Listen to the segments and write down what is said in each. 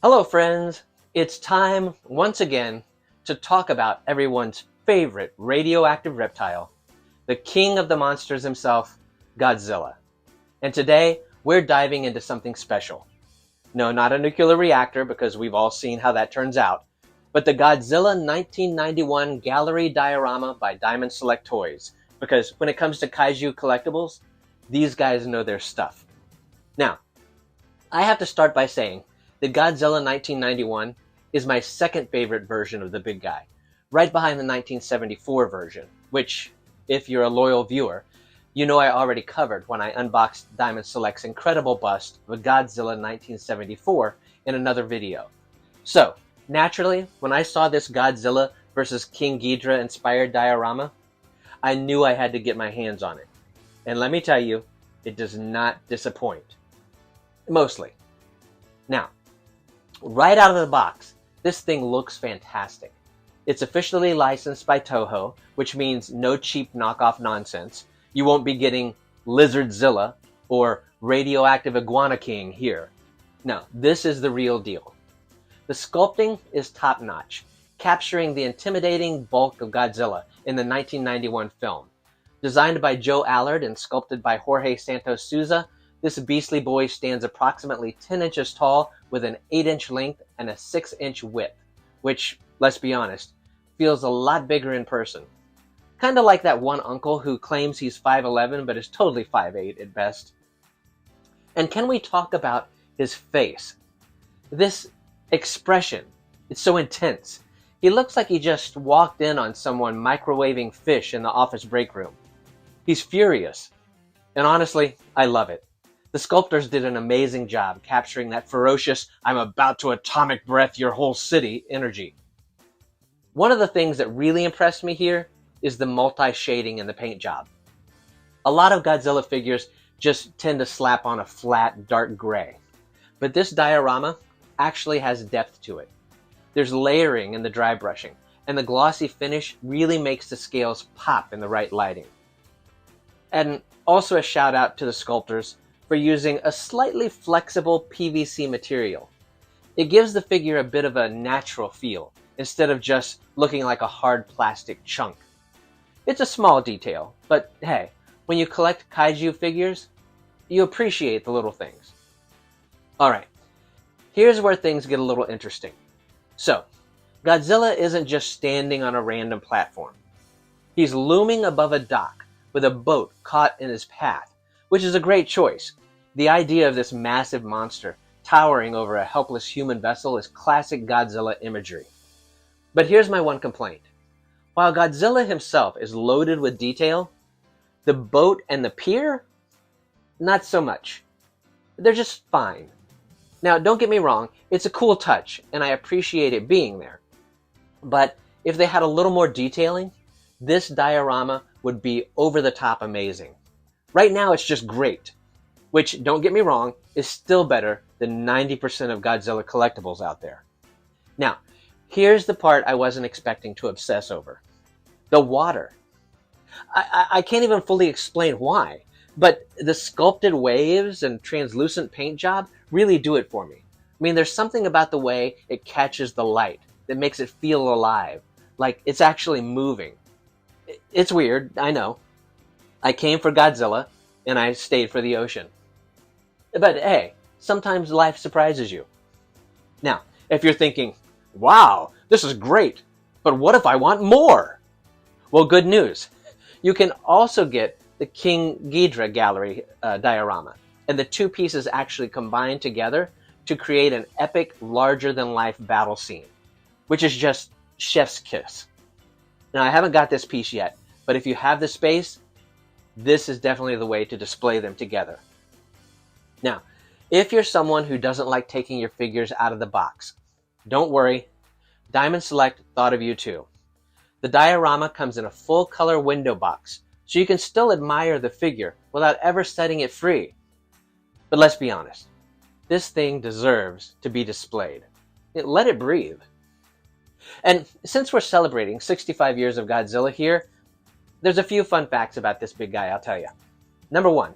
Hello friends, it's time once again to talk about everyone's favorite radioactive reptile, the king of the monsters himself, Godzilla. And today we're diving into something special. No, not a nuclear reactor because we've all seen how that turns out, but the Godzilla 1991 Gallery Diorama by Diamond Select Toys, because when it comes to kaiju collectibles, these guys know their stuff. Now, I have to start by saying the Godzilla 1991 is my second favorite version of the big guy, right behind the 1974 version, which, if you're a loyal viewer, you know I already covered when I unboxed Diamond Select's incredible bust of Godzilla 1974 in another video. So, naturally, when I saw this Godzilla vs. King Ghidorah inspired diorama, I knew I had to get my hands on it. And let me tell you, it does not disappoint. Mostly. Now, right out of the box, this thing looks fantastic. It's officially licensed by Toho, which means no cheap knockoff nonsense. You won't be getting Lizardzilla or Radioactive Iguana King here. No, this is the real deal. The sculpting is top-notch, capturing the intimidating bulk of Godzilla in the 1991 film. Designed by Joe Allard and sculpted by Jorge Santos Souza, this beastly boy stands approximately 10 inches tall with an 8-inch length and a 6-inch width, which, let's be honest, feels a lot bigger in person. Kinda like that one uncle who claims he's 5'11" but is totally 5'8" at best. And can we talk about his face? This expression, it's so intense. He looks like he just walked in on someone microwaving fish in the office break room. He's furious. And honestly, I love it. The sculptors did an amazing job capturing that ferocious, I'm about to atomic breath your whole city energy. One of the things that really impressed me here is the multi-shading in the paint job. A lot of Godzilla figures just tend to slap on a flat, dark gray. But this diorama actually has depth to it. There's layering in the dry brushing, and the glossy finish really makes the scales pop in the right lighting. And also a shout out to the sculptors for using a slightly flexible PVC material. It gives the figure a bit of a natural feel, instead of just looking like a hard plastic chunk. It's a small detail, but hey, when you collect kaiju figures, you appreciate the little things. Alright, here's where things get a little interesting. So, Godzilla isn't just standing on a random platform. He's looming above a dock with a boat caught in his path, which is a great choice. The idea of this massive monster towering over a helpless human vessel is classic Godzilla imagery. But here's my one complaint. While Godzilla himself is loaded with detail, the boat and the pier? Not so much. They're just fine. Now, don't get me wrong, it's a cool touch, and I appreciate it being there. But if they had a little more detailing, this diorama would be over-the-top amazing. Right now, it's just great, which, don't get me wrong, is still better than 90% of Godzilla collectibles out there. Now, here's the part I wasn't expecting to obsess over. The water. I can't even fully explain why, but the sculpted waves and translucent paint job really do it for me. I mean, there's something about the way it catches the light that makes it feel alive, like it's actually moving. It's weird, I know. I came for Godzilla, and I stayed for the ocean. But hey, sometimes life surprises you. Now, if you're thinking, wow, this is great, but what if I want more? Well, good news. You can also get the King Ghidorah Gallery diorama, and the two pieces actually combine together to create an epic, larger-than-life battle scene, which is just chef's kiss. Now, I haven't got this piece yet, but if you have the space, this is definitely the way to display them together. Now, if you're someone who doesn't like taking your figures out of the box, don't worry, Diamond Select thought of you too. The diorama comes in a full-color window box, so you can still admire the figure without ever setting it free. But let's be honest, this thing deserves to be displayed. Let it breathe. And since we're celebrating 65 years of Godzilla here, there's a few fun facts about this big guy, I'll tell you. Number 1,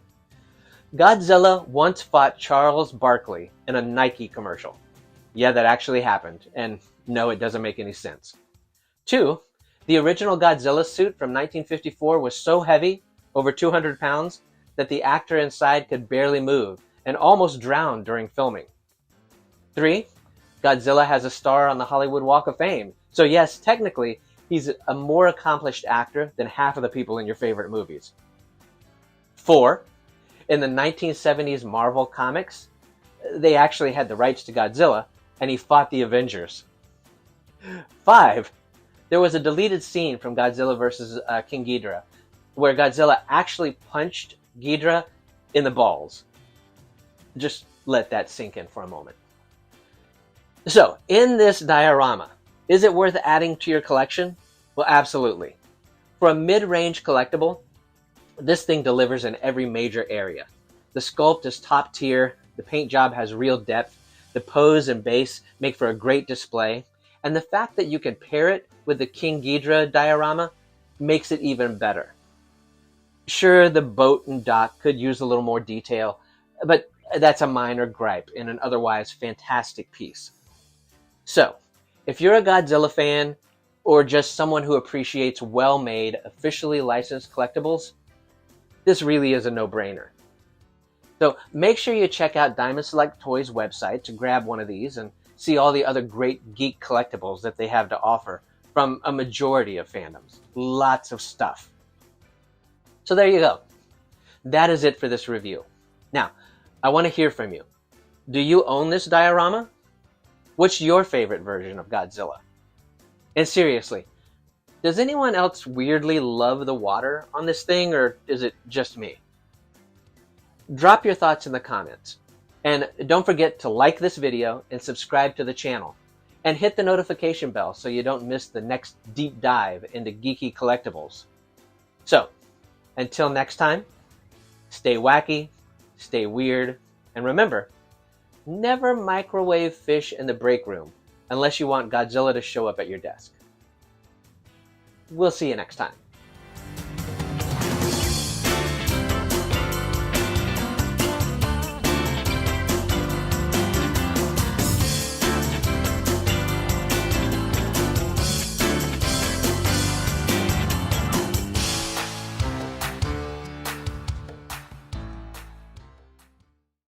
Godzilla once fought Charles Barkley in a Nike commercial. Yeah, that actually happened. And no, it doesn't make any sense. 2. The original Godzilla suit from 1954 was so heavy, over 200 pounds, that the actor inside could barely move and almost drowned during filming. 3. Godzilla has a star on the Hollywood Walk of Fame. So yes, technically, he's a more accomplished actor than half of the people in your favorite movies. 4. In the 1970s Marvel comics, they actually had the rights to Godzilla, and he fought the Avengers. 5. There was a deleted scene from Godzilla vs. King Ghidorah, where Godzilla actually punched Ghidorah in the balls. Just let that sink in for a moment. So, in this diorama, is it worth adding to your collection? Well, absolutely. For a mid-range collectible, this thing delivers in every major area. The sculpt is top tier, the paint job has real depth, the pose and base make for a great display, and the fact that you can pair it with the King Ghidorah diorama makes it even better. Sure, the boat and dock could use a little more detail, but that's a minor gripe in an otherwise fantastic piece. So, if you're a Godzilla fan, or just someone who appreciates well-made, officially licensed collectibles, this really is a no-brainer. So make sure you check out Diamond Select Toys' website to grab one of these and see all the other great geek collectibles that they have to offer from a majority of fandoms. Lots of stuff. So there you go. That is it for this review. Now, I want to hear from you. Do you own this diorama? What's your favorite version of Godzilla? And seriously, does anyone else weirdly love the water on this thing, or is it just me? Drop your thoughts in the comments. And don't forget to like this video and subscribe to the channel. And hit the notification bell so you don't miss the next deep dive into geeky collectibles. So, until next time, stay wacky, stay weird, and remember, never microwave fish in the break room unless you want Godzilla to show up at your desk. We'll see you next time.